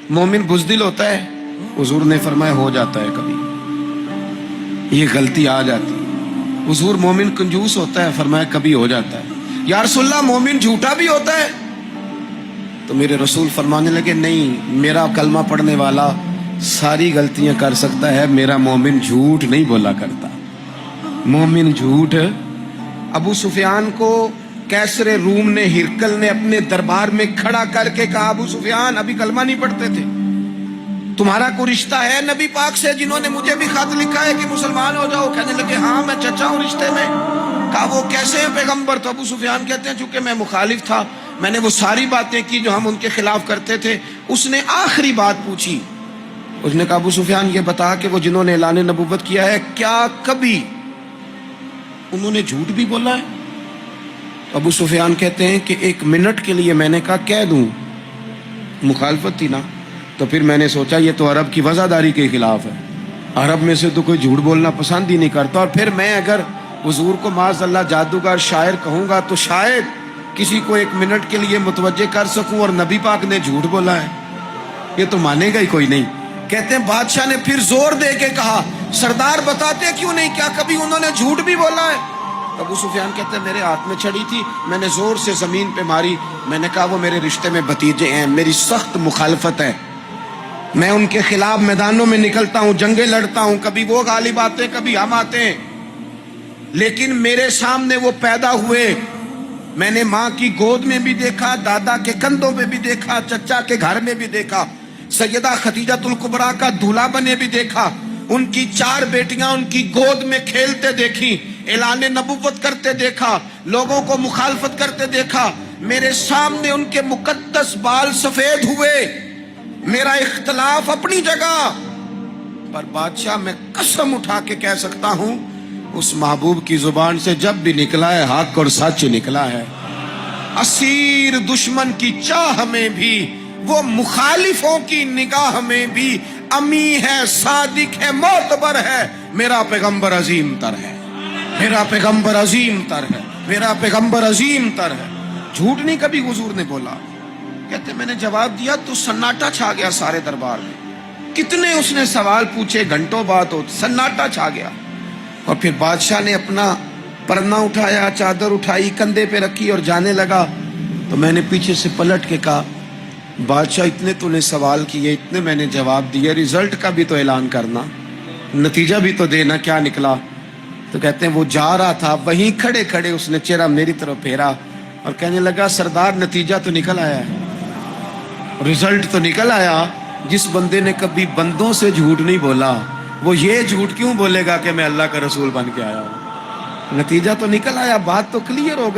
मोमिन बुज़दिल होता है? हुजूर ने फरमाया हो जाता है, कभी ये गलती आ जाती है। हुजूर मोमिन कंजूस होता है? फरमाया कभी हो जाता है। या रसूलल्लाह मोमिन झूठा भी होता है? तो मेरे रसूल फरमाने लगे नहीं, मेरा कलमा पढ़ने वाला सारी गलतियां कर सकता है, मेरा मोमिन झूठ नहीं बोला करता। मोमिन झूठ। अबू सुफियान को कैसरे रूम ने, हिरकल ने अपने दरबार में खड़ा करके कहा, अबू सुफियान अभी कलमा नहीं पढ़ते थे, तुम्हारा कोई रिश्ता है नबी पाक से जिन्होंने मुझे भी खत लिखा है कि मुसलमान हो जाओ? कहने लगे हाँ मैं चचा हूँ रिश्ते में। कहा वो कैसे हैं पैगंबर? तो अबू सुफियान कहते हैं चूंकि मैं मुखालिफ था, मैंने वो सारी बातें की जो हम उनके खिलाफ करते थे। उसने आखिरी बात पूछी, उसने कहा अबू सुफियान ये बता कि वो जिन्होंने ऐलान नबुव्वत किया है क्या कभी उन्होंने झूठ भी बोला है? अबू सुफियान कहते हैं कि एक मिनट के लिए मैंने कहा कह दूं, मुखालफत थी ना, तो फिर मैंने सोचा ये तो अरब की वज़ादारी के खिलाफ है, अरब में से तो कोई झूठ बोलना पसंद ही नहीं करता, और फिर मैं अगर हुजूर को माज़अल्लाह जादूगर शायर कहूँगा तो शायद किसी को एक मिनट के लिए मुतवज्जे कर सकूं, और नबी पाक ने झूठ बोला है, ये तो मानेगा ही कोई नहीं। कहते हैं बादशाह ने फिर जोर दे के कहा सरदार बताते क्यों नहीं, क्या कभी उन्होंने झूठ भी बोला है? अबू सुफियान कहते हैं मेरे हाथ में छड़ी थी, मैंने जोर से जमीन पे मारी, मैंने कहा वो मेरे रिश्ते में भतीजे हैं, मेरी सख्त मुखालफत है, मैं उनके खिलाफ मैदानों में निकलता हूं, जंगें लड़ता हूं, कभी वो गालिब आते हैं कभी हम आते हैं, लेकिन मेरे सामने वो पैदा हुए, मैंने माँ की गोद में भी देखा, दादा के कंधों पे भी देखा, चचा के घर में भी देखा, सैयदा खदीजातुल कुबरा का दूल्हा बने भी देखा, उनकी 4 बेटियां उनकी गोद में खेलते देखी, ऐलान नबुव्वत करते देखा, लोगों को मुखालफत करते देखा, मेरे सामने उनके मुकद्दस बाल सफेद हुए, मेरा इख्तलाफ अपनी जगह, पर बादशाह मैं कसम उठा के कह सकता हूं उस महबूब की जुबान से जब भी निकला है हक और सच निकला है। असीर दुश्मन की चाह में भी, वो मुखालिफों की निगाह में भी अमी है, सादिक है, मोतबर है, मेरा पैगंबर अजीम तर है, मेरा पैगंबर अजीम तर है, मेरा पैगंबर अजीम तर है। झूठ नहीं कभी हुजूर ने बोला। कहते मैंने जवाब दिया तो सन्नाटा छा गया सारे दरबार में, कितने उसने सवाल पूछे, घंटों बात हो, सन्नाटा छा गया। और फिर बादशाह ने अपना परना उठाया, चादर उठाई, कंधे पे रखी और जाने लगा, तो मैंने पीछे से पलट के कहा बादशाह इतने तूने सवाल किए, इतने मैंने जवाब दिए, रिजल्ट का भी तो ऐलान करना, नतीजा भी तो देना, क्या निकला? तो कहते हैं वो जा रहा था, वहीं खड़े खड़े उसने चेहरा मेरी तरफ फेरा और कहने लगा सरदार नतीजा तो निकल आया है, रिजल्ट तो निकल आया। जिस बंदे ने कभी बंदों से झूठ नहीं बोला वो ये झूठ क्यों बोलेगा कि मैं अल्लाह का रसूल बन के आया हूं? नतीजा तो निकल आया, बात तो क्लियर हो गई।